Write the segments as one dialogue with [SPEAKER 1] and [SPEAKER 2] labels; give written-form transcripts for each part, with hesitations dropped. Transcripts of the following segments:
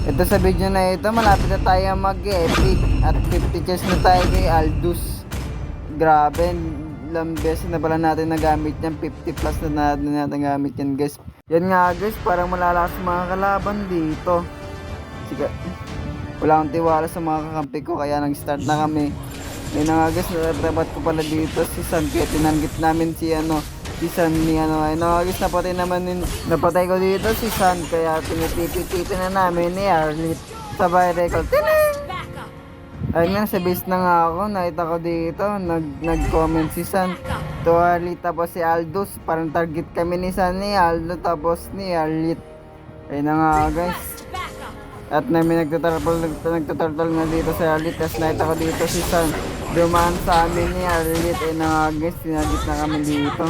[SPEAKER 1] Ito sa video na ito, malapit na tayo mag-epic at 50 chests na tayo kay Aldous. Grabe, ilang beses na pala natin nagamit yan, 50 plus na natin nagamit yan guys. Yan nga guys, parang malalakas mga kalaban dito. Sige, wala akong tiwala sa mga kakampi ko kaya nag-start na kami. Yan na nga guys, natabat ko pala dito si San kaya tinanggit namin si San ni ay guys, napatay ko dito si San kaya tinitipi-tipi na namin ni Arlit sabay record. Ayun nga, sa base na nga ako, nakita ko dito, nag-comment si San to Arlit tapos si Aldous, parang target kami ni San ni Aldo tapos ni Arlit. Ayun na nga guys, at namin nagtatartal nga dito sa Arlit, tapos nakita ko dito si San dumaan sa amin ni Arlit. Ayun na nga guys, sinagit na kami dito,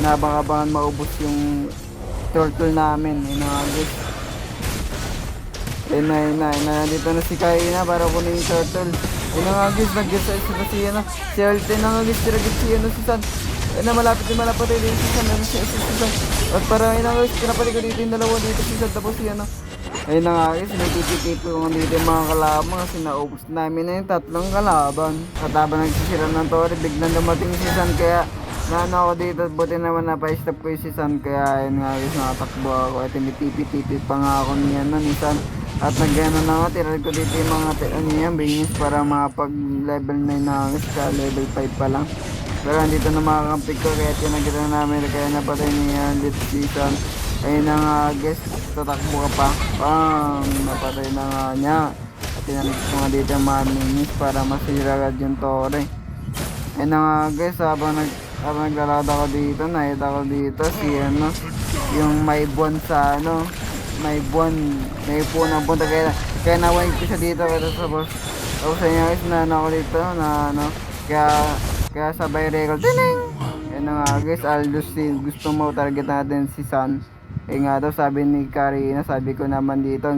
[SPEAKER 1] nabang-abangan maubos yung turtle namin. Ayun na nga guys, ayun na, dito na si Kaina para kunin yung turtle. Ayun na nga guys, nag-guess si Arlit. Ayun na nga guys, tiragit si San. Ayun na, malapit tayo dito si San. Ayun si San, at para ayun na guys, pinapalik ko dito yung dalawa dito si San tapos si ayun na nga guys, nagtitipip ko dito yung mga kalaban kasi naubos namin na yung tatlong kalaban. At habang nagsisira ng tore, biglang dumating si San kaya naano ako dito, buti naman napa-stop ko yung si San kaya ayun nga guys, nakatakbo ako at tinitipip pa nga ako ni San. At nag-ano na nga, tiral ko dito yung mga bingis para makapag-level 9 na guys, ka level 5 pa lang. Pero andito na mga kampig ko kaya tinagita na namin kaya napatay niya dito si San. Ayun na nga guys, tatakbo ka pa. Napatay na nga niya. At tinanong ko nga dito yung mga minis para masira agad yung tore. Ayun na nga guys, habang naglalakad ako dito, nakita ko dito si yung may buwan sa may buwan, may punang punta kaya nawain ko siya dito kaya tapos sa inyo guys na ako dito na kaya sabay record. Ayun na nga guys, Aldous, gusto mo target natin si San. Nga daw sabi ni Karina, sabi ko naman dito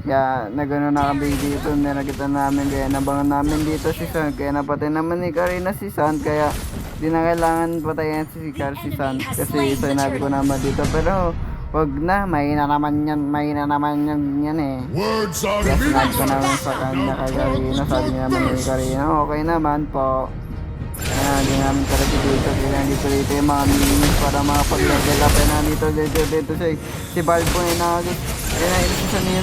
[SPEAKER 1] kaya nagano na kami dito, nakita namin kaya nabangan namin dito si San kaya napatay naman ni Karina si San kaya di na kailangan patayin si San kasi sinabi ko naman dito. Pero wag na, mahina naman yan eh. Kaya sinabi ko naman sa kanya kay Karina, sabi niya naman ni Karina okay naman po. Kaya hindi namin talaga dito, kaya dito yung mga minis para makapag-level up. Kaya nandito si Balbo na guys. Kaya naisisa niyo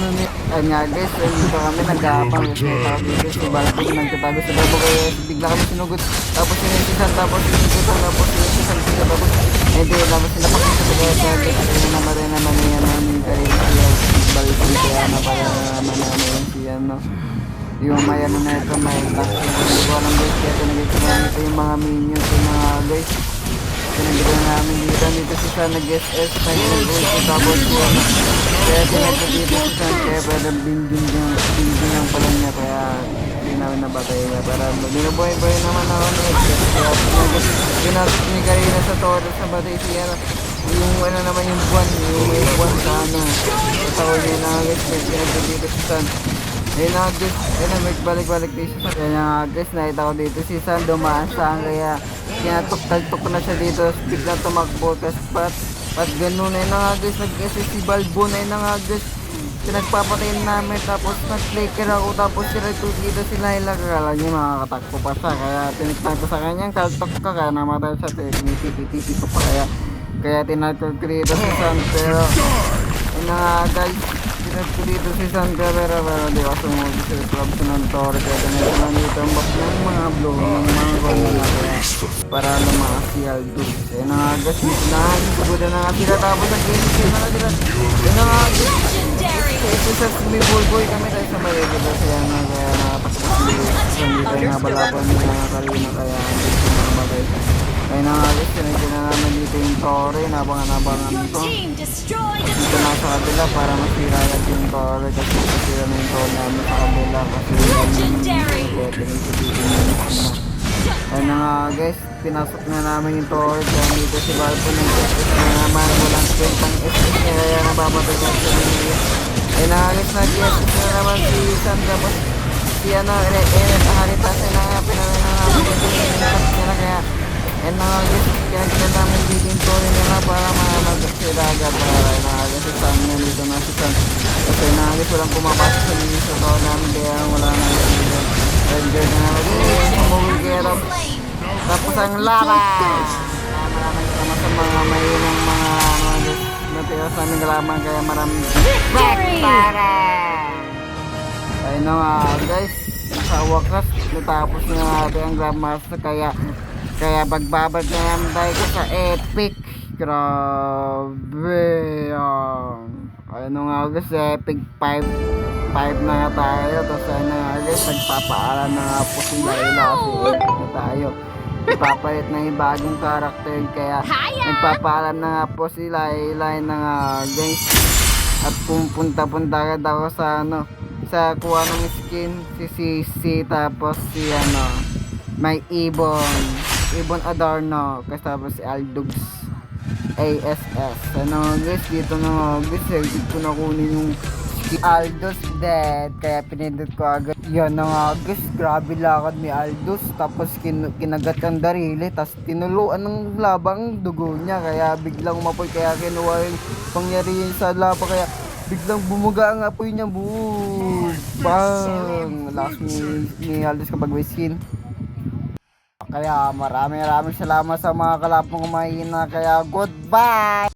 [SPEAKER 1] ayun nga guys, dito kami nag-aapang kasi dito si Balbo nagtatago si Balbo kaya bigla kami sinugot tapos sinisisan tapos sinisisan tapos sinisisan tapos hindi tapos sila pakita kaya namatay naman ni Karina si Balbo kaya napala naman si yung may na ito, may tax hindi ko alam guys kaya tinagit namin ito yung mga minions yung mga guys tinagit namin dito si San nag-SS na yung guys tapos kaya tinagit dito si San kaya pwede binding yung pala niya kaya hindi namin nabatay niya para binubuhay naman ako ni SS kaya pinasok ni Karina sa toro sa batay siya yung naman yung buwan may buwan sa sa tao niya na guys tinagit dito si San. Ayun na guys, magbalik-balik dito sa kanya guys, nakita ko dito si San dumaan saan kaya kinatok na siya dito, biglang tumakbo kasi pat ganun na nga guys, nag-SS si Balbo na nga guys, pinagpapatayin namin tapos nag-flicker ako tapos dito sila kala niya makakatakbo pa siya kaya tiniktan ko sa kanyang kaltok ka kaya namatay siya, tinitipi ko pa kaya tinatog ko dito si San. Pero ayun na nga guys, ko dito si San pero di ako sumugod sa clubs ng tore kaya ganito lang dito ang bak ng mga blue ng mga gold na para lumakas si Aldous. Ayun na nga guys, nagsubuda na nga sila tapos nag-game na nga sila. Ayun na nga guys, ito sa may bullboy kami tayo sa Malaysia kaya nga kaya nakatakot hindi tayo nabalaban ng mga Karina kaya hindi ko nakabagay. Ayun na nga guys, sinagyan na namin dito yung tore, nabangan ko dito na sa kabila para masira agad yung tore kasi masira na yung tore namin sa kabila kasi ayun na nga guys, pinasok na namin yung tore kaya dito si Balbo nag-SS na naman walang kwentang SS niya kaya nababatay ka sa nila. Ayun na nga guys, nag-SS na naman si San tapos si Halitas na nga pinanay na namin yung pinanay kaya And mga guys, kaya namin bigintunin nila para mag-sila agad para na agad si Sam yan dito na si Sam. Kasi na agad walang pumapasok sa linis sa tao namin kaya wala na sila. Ranger na agad, sumugil kaya ram. Tapos ang laban! Maraming sama sa mga mayunang mga natira sa aming laban kaya maraming backfire! Ayun na nga guys, sa wakas natapos na natin ang Grandmaster kaya pagbabad na naman tayo sa epic. Grabe ayun na nga guys, epic 5 na nga tayo. Tapos ayun na nga guys, nagpapaalam na nga po si Layla kasi epic na tayo. Ipapalit na yung bagong karakter kaya nagpapaalam na nga po si Layla na nga guys. At pumunta-punta agad ako sa sa kuha ng skin si Sisi, tapos si may Ibon Adorno, kasama si Aldogs ASS. Guys, dito na guys, dito ko na kunin yung Aldos dead, kaya pinindot ko agad. Yan na nga guys, grabe lakad ni Aldos, tapos kinagat ang darili, tapos tinuluan ng labang dugo niya, kaya biglang umapoy, kaya kinuha yung pangyarihan sa laba, kaya biglang bumuga ang apoy niya. Bang! Lakas ni Aldos kapag may skin. Kaya maraming salamat sa mga kalapong mahina, kaya goodbye!